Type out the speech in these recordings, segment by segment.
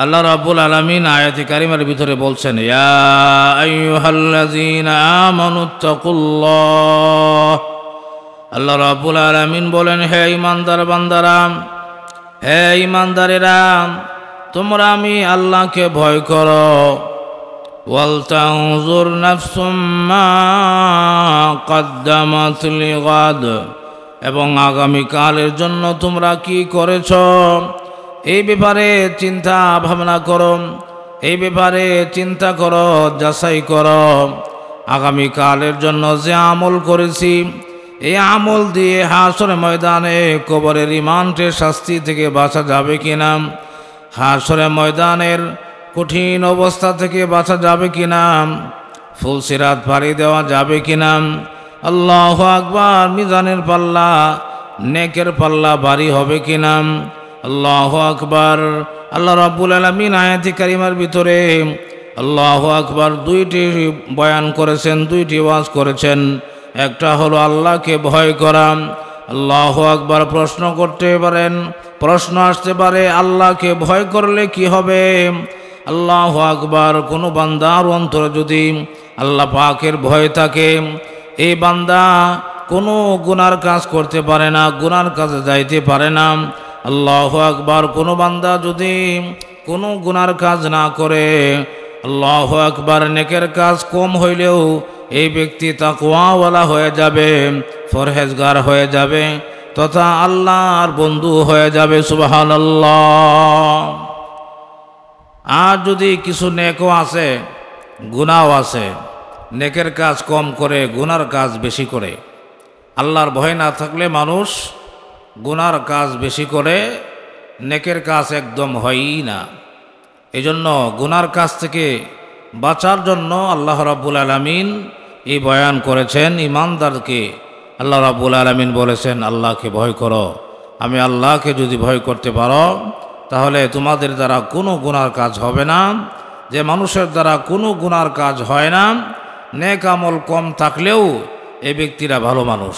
আল্লাহ রাব্বুল আলামিন আয়াতে কারিমার ভিতরে বলছেন, ইয়া আইয়ুহাল্লাযীনা আমানুত্তাকুল্লাহ। আল্লাহ রাব্বুল আলামিন বলেন, হে ঈমানদার বান্দারা, হে ঈমানদারেরা, তোমরা আমি আল্লাহকে ভয় করো। ওয়াল তানজুর নাফসুম মা কদ্দামাত লিগাদ, এবং আগামীকালের জন্য তোমরা কি করেছ এই ব্যাপারে চিন্তা ভাবনা করো, এই ব্যাপারে চিন্তা করো, যাচাই করো। আগামীকালের জন্য যে আমল করেছি এই আমল দিয়ে হাসরের ময়দানে কবরের রিমান্ডের শাস্তি থেকে বাঁচা যাবে কিনা, হাসরের ময়দানের কঠিন অবস্থা থেকে বাঁচা যাবে কিনা, ফুলসিরাত পাড়ি দেওয়া যাবে কিনা। আল্লাহু আকবার। মিজানের পাল্লা, নেকের পাল্লা ভারী হবে কিনা। আল্লাহু আকবার। আল্লাহ রাব্বুল আলামিন আয়াতে কারিমার ভিতরে আল্লাহু আকবার দুইটি বয়ান করেছেন, দুইটি ওয়াজ করেছেন। একটা হলো আল্লাহকে ভয় করা। আল্লাহু আকবার। প্রশ্ন করতে পারেন, প্রশ্ন আসতে পারে, আল্লাহকে ভয় করলে কি হবে? আল্লাহু আকবার। কোনো বান্দার অন্তরে যদি আল্লাহ পাকের ভয় থাকে, এই বান্দা কোনো গুনার কাজ করতে পারে না, গুনার কাজে যাইতে পারে না। আল্লাহু আকবার। কোনো বান্দা যদি কোনো গুনার কাজ না করে, আল্লাহু আকবার, নেকের কাজ কম হইলেও এই ব্যক্তি তাকওয়াওয়ালা হয়ে যাবে, ফরহেজগার হয়ে যাবে, তথা আল্লাহর বন্ধু হয়ে যাবে। সুবহানাল্লাহ। আর যদি কিছু নেকও আছে, গুনাহও আছে, নেকের কাজ কম করে, গুনার কাজ বেশি করে, আল্লাহর ভয় না থাকলে মানুষ গুনার কাজ বেশি করে, নেকের কাজ একদম হয়ই না। এজন্য গুনার কাজ থেকে বাঁচার জন্য আল্লাহ রাব্বুল আলামিন এই বয়ান করেছেন। ঈমানদারকে আল্লাহ রাব্বুল আলামিন বলেছেন, আল্লাহকে ভয় করো। আমি আল্লাহকে যদি ভয় করতে পারো তাহলে তোমাদের দ্বারা কোনো গুনার কাজ হবে না। যে মানুষের দ্বারা কোনো গুনার কাজ হয় না, নেক আমল কম থাকলেও এই ব্যক্তিরা ভালো মানুষ।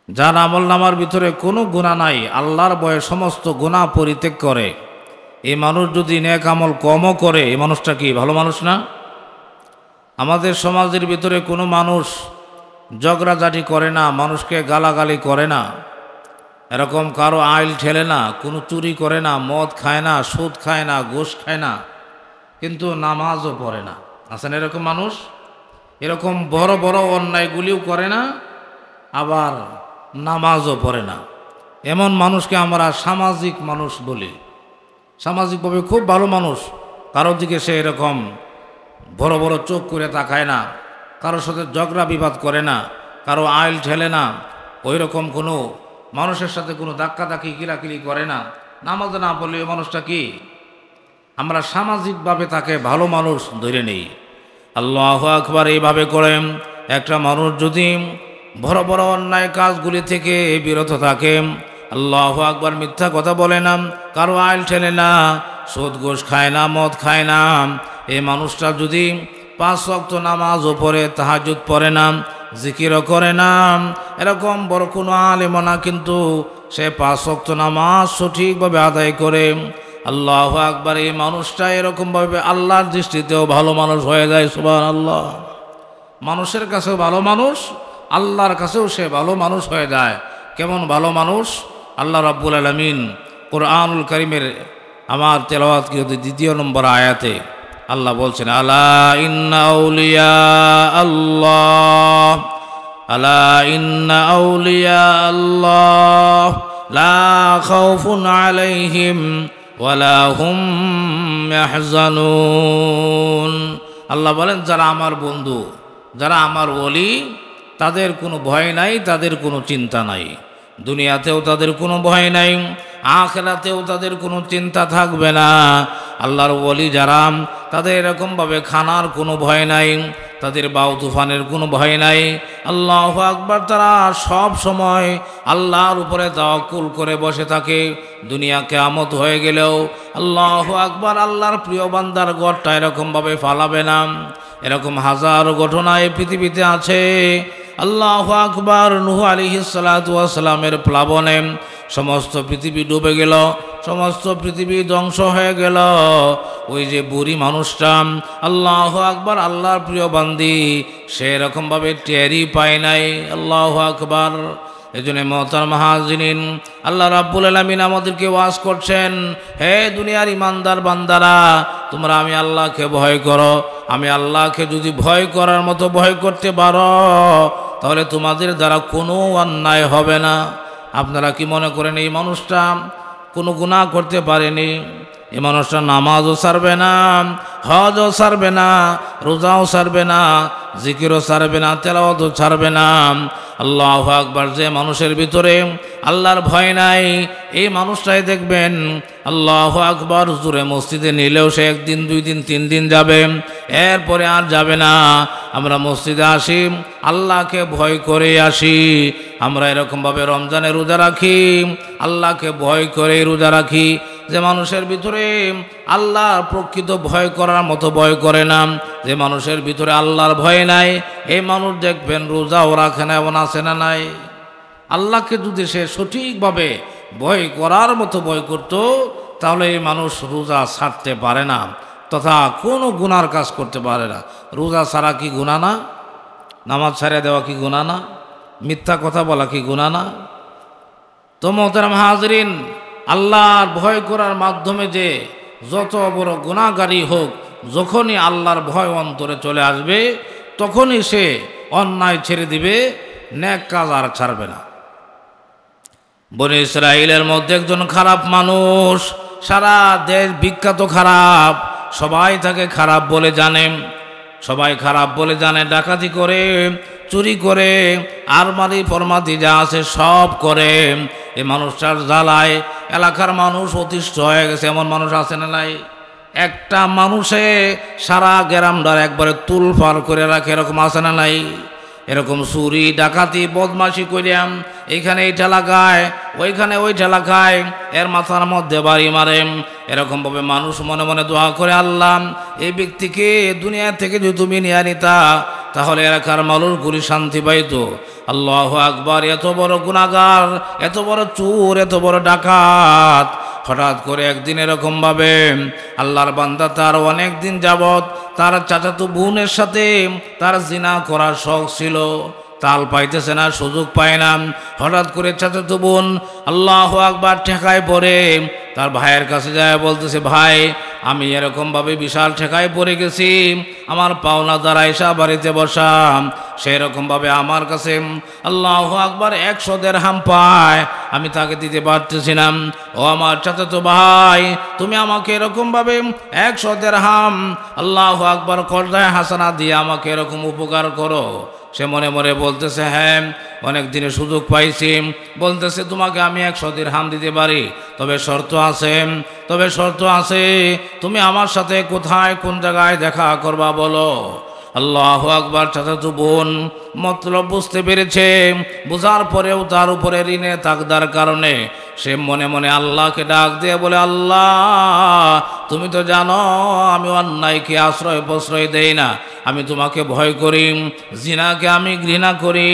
যার আমল নামার ভিতরে কোনো গুনাহ নাই, আল্লাহর ভয়ে সমস্ত গুনাহ পরিত্যাগ করে, এই মানুষ যদি নেক আমল কমও করে, এই মানুষটা কি ভালো মানুষ না? আমাদের সমাজের ভিতরে কোনো মানুষ ঝগড়াঝাটি করে না, মানুষকে গালাগালি করে না, এরকম কারো আইল ঠেলে না, কোনো চুরি করে না, মদ খায় না, সুদ খায় না, ঘুষ খায় না, কিন্তু নামাজও পড়ে না। আছেন এরকম মানুষ? এরকম বড় বড় অন্যায়গুলিও করে না, আবার নামাজও পড়ে না। এমন মানুষকে আমরা সামাজিক মানুষ বলি। সামাজিকভাবে খুব ভালো মানুষ, কারোর দিকে সে এরকম বড় বড় চোখ করে তাকায় না, কারোর সাথে ঝগড়া বিবাদ করে না, কারো আইল ঠেলে না, ওই রকম কোনো মানুষের সাথে কোনো ধাক্কাধাক্কি কিলাকিলি করে না, নামাজ না পড়লে ওই মানুষটা কি? আমরা সামাজিকভাবে তাকে ভালো মানুষ ধরে নেই। আল্লাহু আকবার। এইভাবে করে একটা মানুষ যদি বড় বড় অন্যায় কাজগুলি থেকে বিরত থাকে, আল্লাহু আকবার, মিথ্যা কথা বলে না, কারো আইল ঠেলে না, সুদ ঘুষ খায় না, মদ খায় না, এই মানুষটা যদি 5 ওয়াক্ত নামাজও পড়ে, তাহাজ্জুদ পড়ে না, জিকিরও করে না, এরকম বড় কোনো আলেম না, কিন্তু সে 5 ওয়াক্ত নামাজ সঠিকভাবে আদায় করে, আল্লাহু আকবার, এই মানুষটা এরকমভাবে আল্লাহর দৃষ্টিতেও ভালো মানুষ হয়ে যায়। সুবহানাল্লাহ। মানুষের কাছেও ভালো মানুষ, আল্লাহর কাছেও সে ভালো মানুষ হয়ে যায়। কেমন ভালো মানুষ? আল্লাহ রাব্বুল আলামিন কুরআনুল কারীমের আমার তেলাওয়াত কি 2 নম্বর আয়াতে আল্লাহ বলছেন, আলা ইন্না আউলিয়া আল্লাহ, আলা ইন্না আউলিয়া আল্লাহ লা খাউফুন আলাইহিম ওয়ালা হুম ইয়াহজানুন। আল্লাহ বলেন, যারা আমার বন্ধু, যারা আমার ওলি, তাদের কোনো ভয় নাই, তাদের কোনো চিন্তা নাই। দুনিয়াতেও তাদের কোনো ভয় নাই, আখিরাতেও তাদের কোনো চিন্তা থাকবে না। আল্লাহর ওলি যারা, তাদের এরকমভাবে খানার কোনো ভয় নাই, তাদের বাউ তুফানের কোনো ভয় নাই। আল্লাহু আকবার। তারা সব সময় আল্লাহর উপরে তাওয়াক্কুল করে বসে থাকে। দুনিয়া কিয়ামত হয়ে গেলেও আল্লাহু আকবার, আল্লাহর প্রিয় বান্দার ঘরটা এরকমভাবে ফালাবে না। এরকম হাজার ঘটনা এই পৃথিবীতে আছে। আল্লাহু আকবার। নূহ আলাইহিস সালাতু ওয়াস সালামের প্লাবনে সমস্ত পৃথিবী ডুবে গেল, সমস্ত পৃথিবী ধ্বংস হয়ে গেল। ওই যে বুড়ি মানুষটা আল্লাহু আকবার আল্লাহর প্রিয় বান্দি সেরকমভাবে টেরই পায় নাই। আল্লাহু আকবার। এজন্য মোহতারাম হাজিরিন, আল্লাহ রাব্বুল আলামিন আমাদেরকে ওয়াজ করছেন, হে দুনিয়ার ইমানদার বান্দারা, তোমরা আমি আল্লাহকে ভয় করো। আমি আল্লাহকে যদি ভয় করার মতো ভয় করতে পারো তাহলে তোমাদের দ্বারা কোনো অন্যায় হবে না। আপনারা কি মনে করেন এই মানুষটা কোনো গুনাহ করতে পারেনি? এই মানুষটা নামাজও ছাড়বে না, হজও ছাড়বে না, রোজাও ছাড়বে না, জিকিরও ছাড়বে না, তেলাওয়াতও ছাড়বে না। আল্লাহু আকবার। যে মানুষের ভিতরে আল্লাহর ভয় নাই এই মানুষটাই দেখবেন আল্লাহু আকবার হুজুরে মসজিদে নিলেও সে একদিন, 2 দিন, 3 দিন যাবে, এরপরে আর যাবে না। আমরা মসজিদে আসি আল্লাহকে ভয় করে আসি। আমরা এরকমভাবে রমজানে রোজা রাখি, আল্লাহকে ভয় করে রোজা রাখি। যে মানুষের ভিতরে আল্লাহর প্রকৃত ভয় করার মতো ভয় করে না, যে মানুষের ভিতরে আল্লাহর ভয় নাই, এই মানুষ দেখবেন রোজাও রাখে না, এমন আছে না নাই? আল্লাহকে যদি সে সঠিকভাবে ভয় করার মতো ভয় করত তাহলে এই মানুষ রোজা ছাড়তে পারে না, তথা কোনো গুনার কাজ করতে পারে না। রোজা ছাড়া কি গুনাহ না? নামাজ ছাড়িয়ে দেওয়া কি গুনাহ না? মিথ্যা কথা বলা কি গুনাহ না? তো মোহতারাম হাজরিন, আল্লাহর ভয় করার মাধ্যমে যে যত বড় গুনাহগারী হোক, যখনই আল্লাহর ভয় অন্তরে চলে আসবে তখনই সে অন্যায় ছেড়ে দিবে, নেক কাজ আর ছাড়বে না। বনি ইসরাইলের মধ্যে একজন খারাপ মানুষ, সারা দেশ বিখ্যাত খারাপ, সবাই তাকে খারাপ বলে জানে, সবাই খারাপ বলে জানে। ডাকাতি করে, চুরি করে, আরমারি ফরমাতি যা আছে সব করে। এই মানুষটার জ্বালায় এলাকার মানুষ অতিষ্ঠ হয়ে গেছে। এমন মানুষ আছে না নাই? একটা মানুষে সারা গ্রামটার একবারে তুলফার করে রাখে, এরকম আছে না নাই? এরকম চুরি ডাকাতি বদমাশি করিয়াম এইখানে এইটা লাগায়, ওইখানে ওইটা লাগায়, এর মাথার মধ্যে বাড়ি মারে। এরকমভাবে মানুষ মনে মনে দোয়া করে, আল্লাহ এই ব্যক্তিকে দুনিয়া থেকে যদি তুমি নিয়ে নিতা তাহলে এলাকার মানুষগুলি শান্তি পাইত। আল্লাহু আকবার। এত বড় গুনাহগার, এত বড় চোর, এত বড় ডাকাত হঠাৎ করে একদিন এরকমভাবে আল্লাহর বান্দা তার অনেক দিন যাবৎ তার চাচাতো বোনের সাথে তার জিনা করার শখ ছিল, তাল পাইতেছে না, সুযোগ পায় না। হঠাৎ করে চাচাতো বোন আল্লাহু আকবার ঠেকায় পড়ে তার ভাইয়ের কাছে যায়, বলতেছে, ভাই আমি এরকমভাবে বিশাল ঠেকায় পড়ে গেছি, আমার পাওনা দ্বারা এসা বাড়িতে বসা। সেরকমভাবে আমার কাছে আল্লাহু আকবার 100 দিরহাম পায়, আমি তাকে দিতে পারতেছি না। ও আমার চাচাতো ভাই, তুমি আমাকে এরকমভাবে 100 দিরহাম আল্লাহু আকবার কর্দায় হাসানা দিয়ে আমাকে এরকম উপকার করো। সে মনে মনে বলতেছে, হ্যাঁ অনেক দিনে সুযোগ পাইছি। বলতেছে, তোমাকে আমি 100 দিরহাম দিতে পারি, তবে শর্ত আছে, তবে শর্ত আছে। তুমি আমার সাথে কোথায়, কোন জায়গায় দেখা করবা বলো। আল্লাহু আকবার। চাচাতো বোন মতলব বুঝতে পেরেছে, বোঝার পরেও তার উপরে ঋণে তাকদার কারণে সে মনে মনে আল্লাহকে ডাক দিয়ে বলে, আল্লাহ তুমি তো জানো আমি অন্যায়কে আশ্রয় প্রশ্রয় দেই না, আমি তোমাকে ভয় করি, জিনাকে আমি ঘৃণা করি,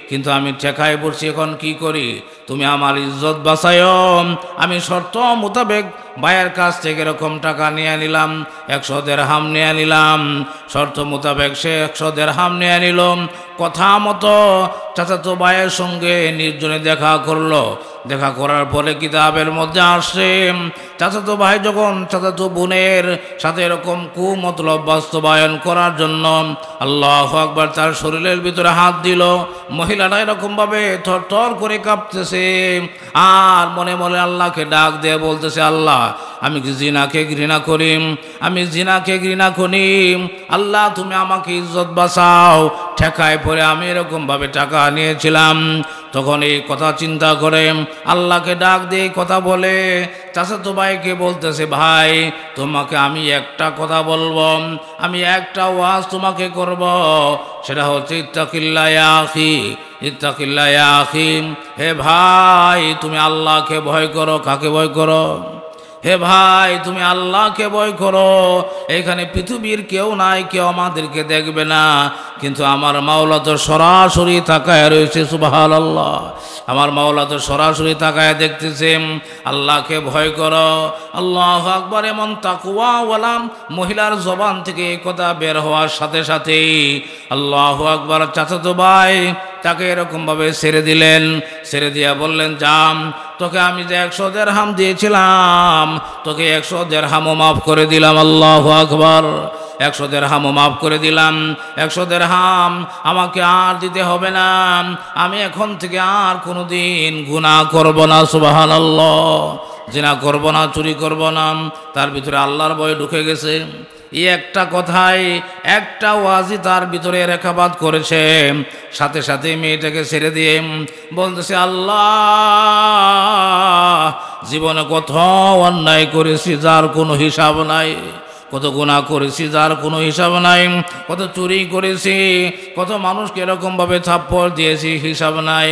কিন্তু আমি ঠেকায় পড়ছি, এখন কি করি? তুমি আমার ইজ্জত বাঁচায়ো। আমি শর্ত মোতাবেক ভাইয়ের কাছ থেকে এরকম টাকা নিয়ে নিলাম, 100 দিরহাম নিয়ে নিলাম। শর্ত মোতাবেক সে 100 দিরহাম নিয়ে নিল। কথা মতো চাচাতো ভাইয়ের সঙ্গে নির্জনে দেখা করলো। দেখা করার পরে কিতাবের মধ্যে আসে, চাচাতো ভাই যখন চাচাতো বোনের সাথে এরকম কুমতলব বাস্তবায়ন করার জন্য আল্লাহু আকবার তার শরীরের ভিতরে হাত দিল, মহিলাটা এরকমভাবে থরথর করে কাঁপতেছে আর মনে মনে আল্লাহকে ডাক দিয়ে বলতেছে, আল্লাহ আমি জিনাকে ঘৃণা করি, আমি জিনাকে ঘৃণা করি, আল্লাহ তুমি আমাকে ইজ্জত বাঁচাও। ঠেকায় পরে আমি এরকমভাবে টাকা নিয়েছিলাম। তখন এই কথা চিন্তা করে আল্লাহকে ডাক দিয়ে কথা বলে চাচাতো ভাইকে বলতেছে, ভাই তোমাকে আমি একটা কথা বলবো, আমি একটা ওয়াজ তোমাকে করব, সেটা হচ্ছে ইত্তাকিল্লাহ ইয়া আখি, ইত্তাকিল্লাহ ইয়া আখি। হে ভাই তুমি আল্লাহকে ভয় করো। কাকে ভয় করো? হে ভাই, তুমি আল্লাহকে ভয় করো। এখানে পৃথিবীর কেউ নাই, কেউ আমাদেরকে দেখবে না, কিন্তু আমার মাওলা তো সরাসরি তাকায় রয়েছে। সুবহানাল্লাহ, আমার মাওলা তো সরাসরি তাকায় দেখতেছে। আল্লাহকে ভয় করো। আল্লাহু আকবার। এমন তাকওয়াওয়ালা মহিলার জবান থেকে এই কথা বের হওয়ার সাথে সাথেই আল্লাহু আকবার চাচাতো ভাই তাকে এরকমভাবে ছেড়ে দিলেন। ছেড়ে দিয়া বললেন, যাম, তোকে আমি যে 100 দিরহাম দিয়েছিলাম, তোকে 100 দিরহামও মাফ করে দিলাম। আল্লাহু আকবার। 100 দিরহামও মাফ করে দিলাম। 100 দিরহাম আমাকে আর দিতে হবে না। আমি এখন থেকে আর কোনোদিন গুনাহ করব না। সুবহানাল্লাহ। জিনা করব না, চুরি করব না। তার ভিতরে আল্লাহর ভয় ঢুকে গেছে। এই একটা কথাই, একটা ওয়াজি তার ভিতরে রেখাপাত করেছে। সাথে সাথে মেয়েটাকে ছেড়ে দিয়ে বলতেছে, আল্লাহ, জীবনে কত অন্যায় করেছি যার কোনো হিসাব নাই, কত গুনাহ করেছি যার কোনো হিসাব নাই, কত চুরি করেছি, কত মানুষকে এরকমভাবে থাপ্পড় দিয়েছি, হিসাব নাই।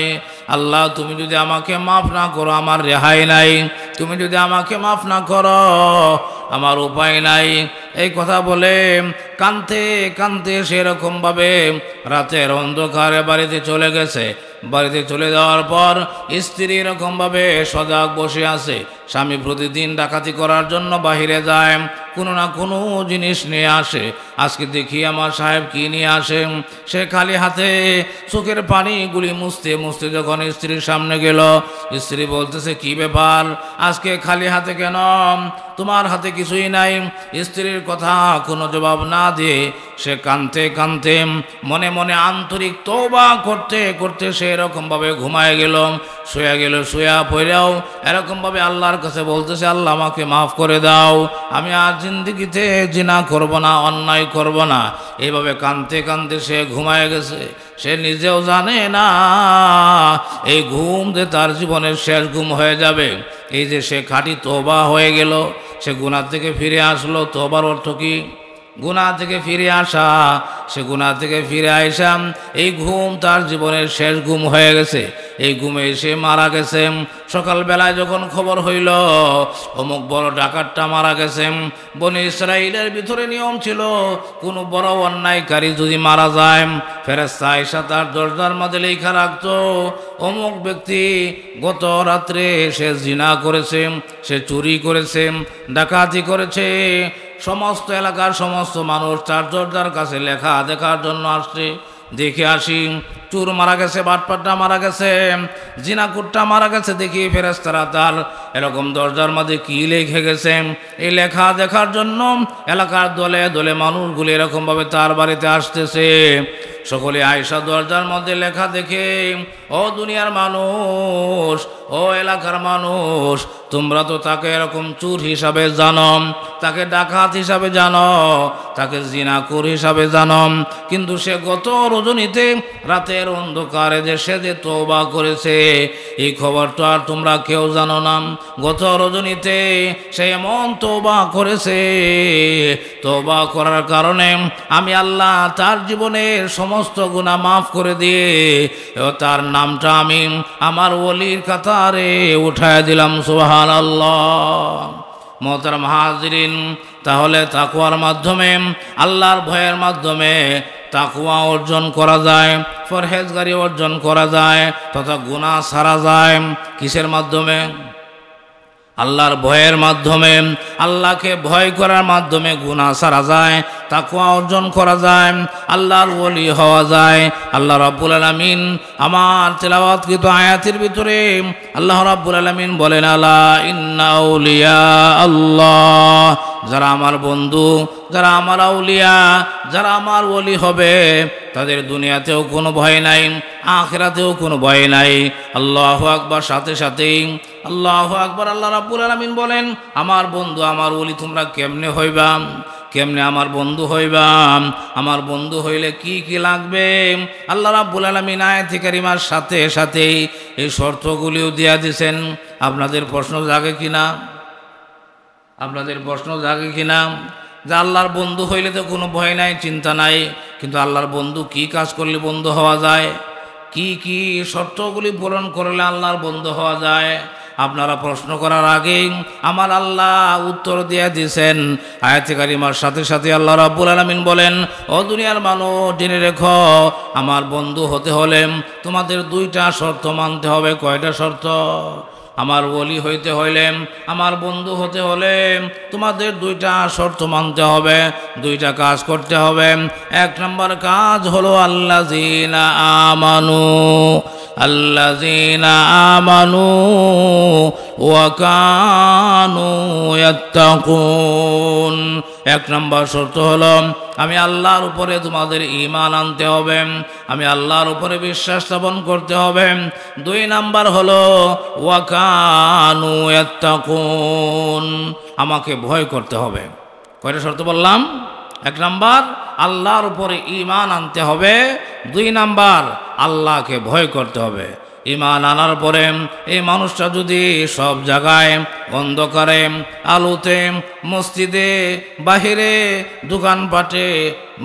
আল্লাহ, তুমি যদি আমাকে মাফ না করো আমার রেহাই নাই, তুমি যদি আমাকে মাফ না করো আমার উপায় নাই। এই কথা বলে কাঁদতে কাঁদতে সেরকমভাবে রাতের অন্ধকারে বাড়িতে চলে গেছে। বাড়িতে চলে যাওয়ার পর স্ত্রী এরকমভাবে সজাগ বসে আছে। স্বামী প্রতিদিন ডাকাতি করার জন্য বাহিরে যায়, কোনো না কোনো জিনিস নিয়ে আসে। আজকে দেখি আমার সাহেব কি নিয়ে আসে। সে খালি হাতে চোখের পানিগুলি মুছতে মুছতে যখন স্ত্রীর সামনে গেল, স্ত্রী বলতেছে, কি ব্যাপার, আজকে খালি হাতে কেন, তোমার হাতে কিছুই নাই। স্ত্রীর কথা কোনো জবাব না দিয়ে সে কাঁদতে কাঁদতে মনে মনে আন্তরিক তওবা করতে করতে সে এরকমভাবে ঘুমায় গেল, শুয়ে গেল। শুয়া পড়েও এরকমভাবে আল্লাহর কাছে বলতেছে, আল্লাহ আমাকে মাফ করে দাও, আমি আর জিন্দেগিতে জিনা করব না, অন্যায় করব না। এইভাবে কাঁদতে কাঁদতে সে ঘুমায় গেছে। সে নিজেও জানে না এই ঘুম যে তার জীবনের শেষ ঘুম হয়ে যাবে। এই যে সে খাঁটি তওবা হয়ে গেল, সে গুনাহ থেকে ফিরে আসলো। তওবার অর্থ কি? গুনাহ থেকে ফিরে আসা। সে গুনাহ থেকে ফিরে আইসা এই ঘুম তার জীবনের শেষ ঘুম হয়ে গেছে। এই ঘুমে সে মারা গেছে। সকালবেলায় যখন খবর হইল অমুক বড় ডাকাতটা মারা গেছে, বনি ইসরাইলের ভিতরে নিয়ম ছিল, কোনো বড় অন্যায়কারী যদি মারা যায় ফেরেশতা আয়েশা তার দরজার মধ্যে লেখা রাখতো, অমুক ব্যক্তি গত রাত্রে সে জিনা করেছে, সে চুরি করেছে, ডাকাতি করেছে। সমস্ত এলাকার সমস্ত মানুষ তার দরজার কাছে লেখা দেখার জন্য আসছে। দেখে আসি, চোর মারা গেছে, বাটপাটটা মারা গেছে, জিনাকুরটা মারা গেছে। দেখি ফেরেশতারা তার এরকম দরজার মধ্যে কি লিখে গেছে এই লেখা দেখার জন্য এলাকার দলে দলে মানুষগুলি এরকমভাবে তার বাড়িতে আসতেছে। সকলে আয়েশা দরজার মধ্যে লেখা দেখে, ও দুনিয়ার মানুষ, ও এলাকার মানুষ, তোমরা তো তাকে এরকম চোর হিসাবে জানো, তাকে ডাকাত হিসাবে জানো, তাকে জিনাকুর হিসাবে জানো, কিন্তু সে গত রজনীতে রাতের অন্ধকারে যে সে যে তওবা করেছে এই খবর তো আর তোমরা কেউ জানো না। গত রজনীতে সে এমন তওবা করেছে, তওবা করার কারণে আমি আল্লাহ তার জীবনের সমস্ত গুনাহ মাফ করে দিয়ে তার নামটা আমি আমার ওলির কাতারে উঠায় দিলাম। সুবহানাল্লাহ। মোহতারাম হাজিরিন, তাহলে তাকওয়ার মাধ্যমে, আল্লাহর ভয়ের মাধ্যমে তাকওয়া অর্জন করা যায়, পরহেজগারি অর্জন করা যায়, তথা গুনাহ ছাড়া যায়। কিসের মাধ্যমে? আল্লাহর ভয়ের মাধ্যমে। আল্লাহকে ভয় করার মাধ্যমে গুনাহ ছাড়া যায়, তাকওয়া অর্জন করা যায়, আল্লাহর ওলি হওয়া যায়। আল্লাহ রাব্বুল আলামিন আমার তেলাওয়াতকৃত আয়াতের ভিতরে আল্লাহ রাব্বুল আলামিন বলেন, আলা ইন্না আউলিয়া আল্লাহ, যারা আমার বন্ধু, যারা আমার আউলিয়া, যারা আমার ওলি হবে তাদের দুনিয়াতেও কোনো ভয় নাই, আখিরাতেও কোনো ভয় নাই। আল্লাহু আকবার। সাথে সাথেই আল্লাহু আকবার, আল্লাহ রাব্বুল আলামিন বলেন, আমার বন্ধু, আমার ওলি তোমরা কেমনে হইবা, কেমনে আমার বন্ধু হইবা, আমার বন্ধু হইলে কি কি লাগবে? আল্লাহ রাব্বুল আলামিন আয়াতে কারিমার সাথে সাথেই এই শর্তগুলিও দিয়া দিয়েছেন। আপনাদের প্রশ্ন জাগে কিনা? আপনাদের প্রশ্ন জাগে কিনা যে আল্লাহর বন্ধু হইলে তো কোনো ভয় নাই, চিন্তা নাই, কিন্তু আল্লাহর বন্ধু কি কাজ করলে বন্ধু হওয়া যায়, কি কি শর্তগুলি পূরণ করলে আল্লাহর বন্ধু হওয়া যায়? আপনারা প্রশ্ন করার আগেই আমার আল্লাহ উত্তর দিয়ে দিয়েছেন। আয়াতে কারিমার সাথে সাথে আল্লাহ রাব্বুল আলামিন বলেন, ও দুনিয়ার মানুষ জেনে রেখো, আমার বন্ধু হতে হলে তোমাদের দুইটা শর্ত মানতে হবে। কয়টা শর্ত? আমার ওলি হইতে হইলে, আমার বন্ধু হতে হলে তোমাদের দুইটা শর্ত মানতে হবে, দুইটা কাজ করতে হবে। এক নম্বর কাজ হলো আল্লাযীনা আমানু, আল্লাযীনা আমানু ওয়া কানু ইয়াত্তাকুন। এক নম্বর শর্ত হলো আমি আল্লাহর উপরে তোমাদের ঈমান আনতে হবে, আমি আল্লাহর উপরে বিশ্বাস স্থাপন করতে হবে। দুই নাম্বার হলো ওয়া কানু ইয়াত্তাকুন, আমাকে ভয় করতে হবে। কয়টা শর্ত বললাম? এক নাম্বার আল্লাহর উপরে ঈমান আনতে হবে, দুই নাম্বার আল্লাহকে ভয় করতে হবে। ঈমান আনার পরে এই মানুষটা যদি সব জায়গায় অন্ধকারে, আলোতে, মসজিদে, বাহিরে, দোকানপাটে,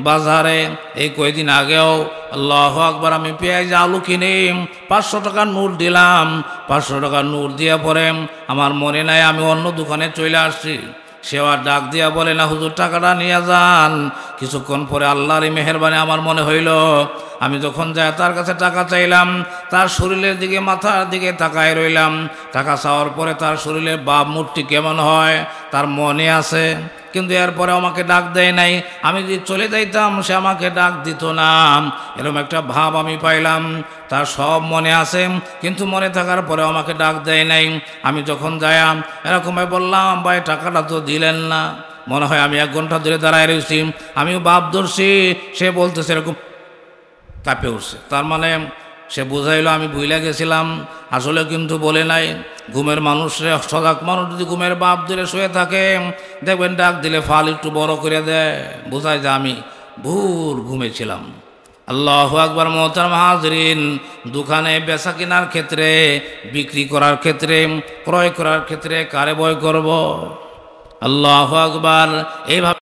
বাজারে, এই কয়েকদিন আগেও আল্লাহু আকবার আমি পেঁয়াজ আলু কিনে 500 টাকার নোট দিলাম, 500 টাকার নোট দিয়ে পরে আমার মনে নাই আমি অন্য দোকানে চলে আসছি। সেও আর ডাক দিয়া বলে না, হুজুর টাকাটা নিয়ে যান। কিছুক্ষণ পরে আল্লাহর মেহেরবানি আমার মনে হইল, আমি যখন যাই তার কাছে টাকা চাইলাম, তার শরীরের দিকে, মাথার দিকে তাকায় রইলাম। টাকা চাওয়ার পরে তার শরীরের ভাব মূর্তি কেমন হয় তার মনে আছে, কিন্তু এরপরে আমাকে ডাক দেয় নাই। আমি যদি চলে যাইতাম সে আমাকে ডাক দিত না, এরকম একটা ভাব আমি পাইলাম। তার সব মনে আছে, কিন্তু মনে থাকার পরে আমাকে ডাক দেয় নাই। আমি যখন যাইলাম এরকমই বললাম, ভাই টাকাটা তো দিলেন না। মনে হয় আমি 1 ঘন্টা ধরে দাঁড়ায় রয়েছি, আমিও ভাব ধরছি, সে বলতেছে এরকম কাঁপে উঠছে। তার মানে সে বুঝাইলো আমি ভুলে গেছিলাম, আসলে কিন্তু বলে নাই। ঘুমের মানুষরা, সজাগ মানুষ যদি ঘুমের বাপ দিলে শুয়ে থাকে, দেখবেন ডাক দিলে ফাল একটু বড় করে দেয়, বোঝায় যে আমি ভুল ঘুমেছিলাম। আল্লাহু আকবার। মুহতারাম হাজরিন, দোকানে বেচা কেনার ক্ষেত্রে, বিক্রি করার ক্ষেত্রে, ক্রয় করার ক্ষেত্রে কারে ভয় করব? আল্লাহু আকবার। এইভাবে